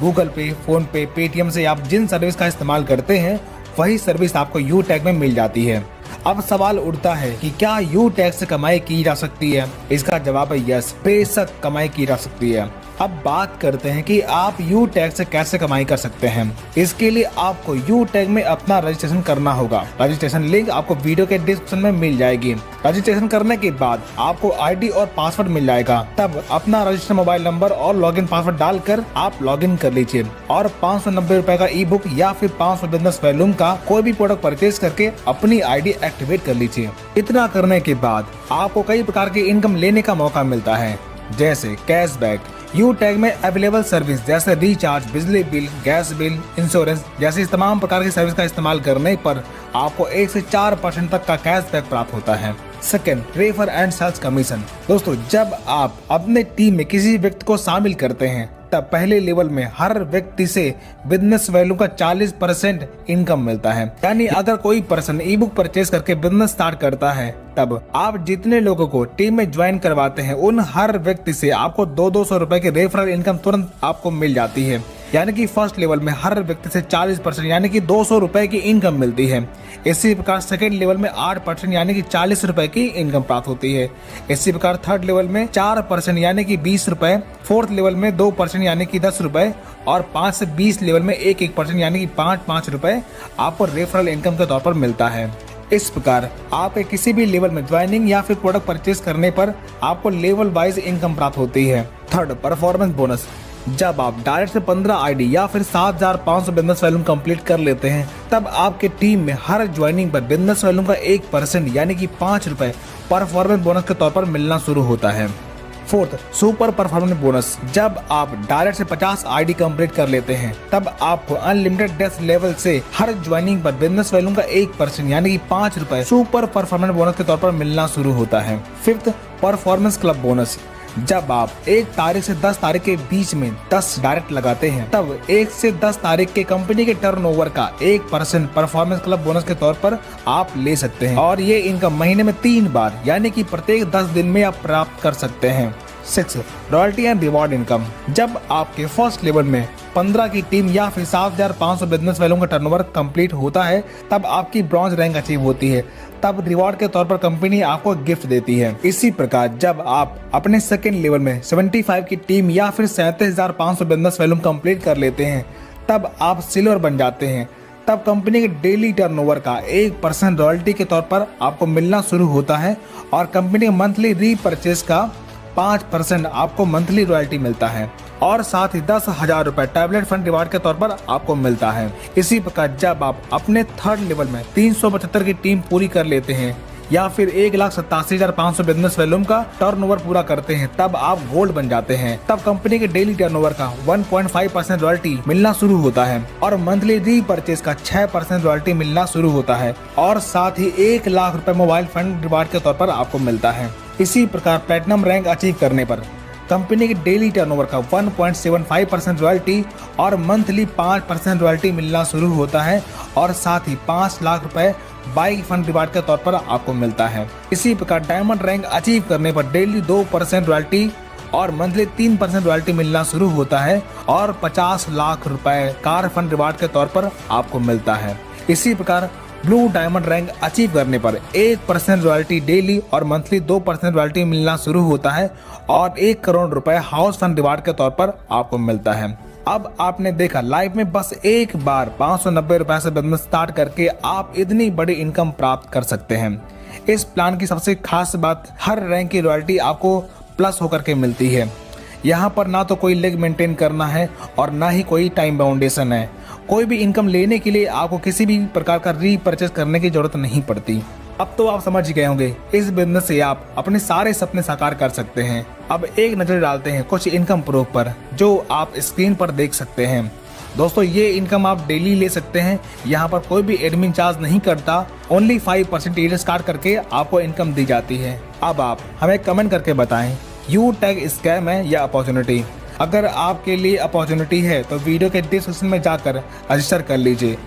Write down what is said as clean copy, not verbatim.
Google पे, phone पे, Paytm से आप जिन सर्विस का इस्तेमाल करते हैं वही सर्विस आपको यू टैग में मिल जाती है। अब सवाल उठता है कि क्या यू टैग से कमाई की जा सकती है? इसका जवाब है यस, बेशक कमाई की जा सकती है। अब बात करते हैं कि आप यू टैग से कैसे कमाई कर सकते हैं। इसके लिए आपको यू टैग में अपना रजिस्ट्रेशन करना होगा। रजिस्ट्रेशन लिंक आपको वीडियो के डिस्क्रिप्शन में मिल जाएगी। रजिस्ट्रेशन करने के बाद आपको आईडी और पासवर्ड मिल जाएगा। तब अपना रजिस्टर्ड मोबाइल नंबर और लॉगिन पासवर्ड डालकर आप लॉगिन कर लीजिए और 590 रुपए का ई बुक या फिर 500 बिजनेस वॉल्यूम का कोई भी प्रोडक्ट परचेज करके अपनी आईडी एक्टिवेट कर लीजिए। इतना करने के बाद आपको कई प्रकार की इनकम लेने का मौका मिलता है, जैसे कैशबैक। यू टैग में अवेलेबल सर्विस जैसे रिचार्ज, बिजली बिल, गैस बिल, इंश्योरेंस जैसी तमाम प्रकार की सर्विस का इस्तेमाल करने पर आपको 1 से 4% तक का कैशबैक प्राप्त होता है। Second, refer and sales commission. दोस्तों, जब आप अपने टीम में किसी व्यक्ति को शामिल करते हैं तब पहले लेवल में हर व्यक्ति से बिजनेस वैल्यू का 40% इनकम मिलता है। यानी अगर कोई पर्सन ई बुक परचेज करके बिजनेस स्टार्ट करता है तब आप जितने लोगों को टीम में ज्वाइन करवाते हैं उन हर व्यक्ति से आपको 200 रुपए की रेफरल इनकम तुरंत आपको मिल जाती है। यानी कि फर्स्ट लेवल में हर व्यक्ति से 40% यानी कि 200 रुपए की इनकम मिलती है। इसी प्रकार सेकंड लेवल में 8% यानी कि 40 रुपए की इनकम प्राप्त होती है। इसी प्रकार थर्ड लेवल में 4% यानी कि 20 रुपए, फोर्थ लेवल में 2% यानी कि 10 रुपए और 5 से 20 लेवल में 1% यानी कि 5 रुपए आपको रेफरल इनकम के तौर पर मिलता है। इस प्रकार आप किसी भी लेवल में ज्वाइनिंग या फिर प्रोडक्ट परचेज करने पर आपको लेवल वाइज इनकम प्राप्त होती है। Third, performance bonus. जब आप डायरेक्ट से 15 आईडी या फिर 7500 बिजनेस वॉल्यूम कंप्लीट कर लेते हैं तब आपके टीम में हर ज्वाइनिंग पर बिजनेस वॉल्यूम का 1% यानी कि 5 रुपए परफॉर्मेंस बोनस के तौर पर मिलना शुरू होता है। Fourth, super performance bonus. जब आप डायरेक्ट से 50 आईडी कंप्लीट कर लेते हैं तब आपको अनलिमिटेड डेस्क लेवल से हर ज्वाइनिंग पर बिजनेस वॉल्यूम का 1% यानी कि 5 रुपए सुपर परफॉर्मेंस बोनस के तौर पर मिलना शुरू होता है। Fifth, performance club bonus. जब आप 1 तारीख से 10 तारीख के बीच में 10 डायरेक्ट लगाते हैं तब 1 से 10 तारीख के कंपनी के टर्नओवर का 1% परफॉर्मेंस क्लब बोनस के तौर पर आप ले सकते हैं और ये इनकम महीने में 3 बार यानी कि प्रत्येक 10 दिन में आप प्राप्त कर सकते हैं। 6, रॉयल्टी एंड रिवॉर्ड इनकम। जब आपके फर्स्ट लेवल में 15 की टीम या फिर 7500 बिजनेस वैल्यू का टर्नओवर कंप्लीट होता है तब आपकी ब्रॉन्ज रैंक अचीव होती है। तब रिवॉर्ड के तौर पर कंपनी आपको गिफ्ट देती है। इसी प्रकार जब आप अपने सेकेंड लेवल में 75 की टीम या फिर 37,500 बिजनेस वैल्यू कंप्लीट कर लेते हैं तब आप सिल्वर बन जाते हैं। तब कंपनी के डेली टर्नओवर का 1% रॉयल्टी के तौर पर आपको मिलना शुरू होता है और कंपनी के मंथली रीपरचेज का 5% आपको मंथली रॉयल्टी मिलता है और साथ ही 10,000 रुपए टैबलेट फंड रिवार्ड के तौर पर आपको मिलता है। इसी प्रकार जब आप अपने थर्ड लेवल में 375 की टीम पूरी कर लेते हैं या फिर 1,87,500 बिजनेस वॉल्यूम का टर्नओवर पूरा करते हैं तब आप गोल्ड बन जाते हैं। तब कंपनी के डेली टर्नओवर का 1.5% रॉयल्टी मिलना शुरू होता है और मंथली रीपरचेज का 6% रॉयल्टी मिलना शुरू होता है और साथ ही 1 लाख रुपए मोबाइल फंड रिवार्ड के तौर पर आपको मिलता है। इसी प्रकार प्लेटिनम रैंक अचीव करने पर कंपनी के डेली टर्नओवर का 1.75% रॉयल्टी और मंथली 5% रॉयल्टी मिलना शुरू होता है और साथ ही 5 लाख रुपए बाइक फंड रिवार्ड के तौर पर आपको मिलता है। इसी प्रकार डायमंड रैंक अचीव करने पर डेली 2% रॉयल्टी और मंथली 3% रॉयल्टी मिलना शुरू होता है और 50 लाख रुपए कार फंड रिवार्ड के तौर पर आपको मिलता है। इसी प्रकार ब्लू डायमंड रैंक अचीव करने पर 1% रॉयल्टी डेली और मंथली 2% रॉयल्टी मिलना शुरू होता है और 1 करोड़ रुपए हाउस फंड रिवार्ड के तौर पर आपको मिलता है। अब आपने देखा लाइफ में बस एक बार 590 रुपए से बिजनेस स्टार्ट करके आप इतनी बड़ी इनकम प्राप्त कर सकते हैं। इस प्लान की सबसे खास बात हर रैंक की रॉयल्टी आपको प्लस होकर के मिलती है। यहाँ पर ना तो कोई लेग मेंटेन करना है और ना ही कोई टाइम बाउंडेशन है। कोई भी इनकम लेने के लिए आपको किसी भी प्रकार का रीपरचेज करने की जरूरत नहीं पड़ती। अब तो आप समझ गए होंगे इस बिजनेस से आप अपने सारे सपने साकार कर सकते हैं। अब एक नजर डालते हैं कुछ इनकम प्रूफ पर जो आप स्क्रीन पर देख सकते हैं। दोस्तों, ये इनकम आप डेली ले सकते हैं। यहाँ पर कोई भी एडमिन चार्ज नहीं करता। ओनली 5% स्टार्ट करके आपको इनकम दी जाती है। अब आप हमें कमेंट करके बताएं यू टैग स्कैम है या अपॉर्चुनिटी। अगर आपके लिए अपॉर्चुनिटी है तो वीडियो के डिस्क्रिप्शन में जाकर रजिस्टर कर लीजिए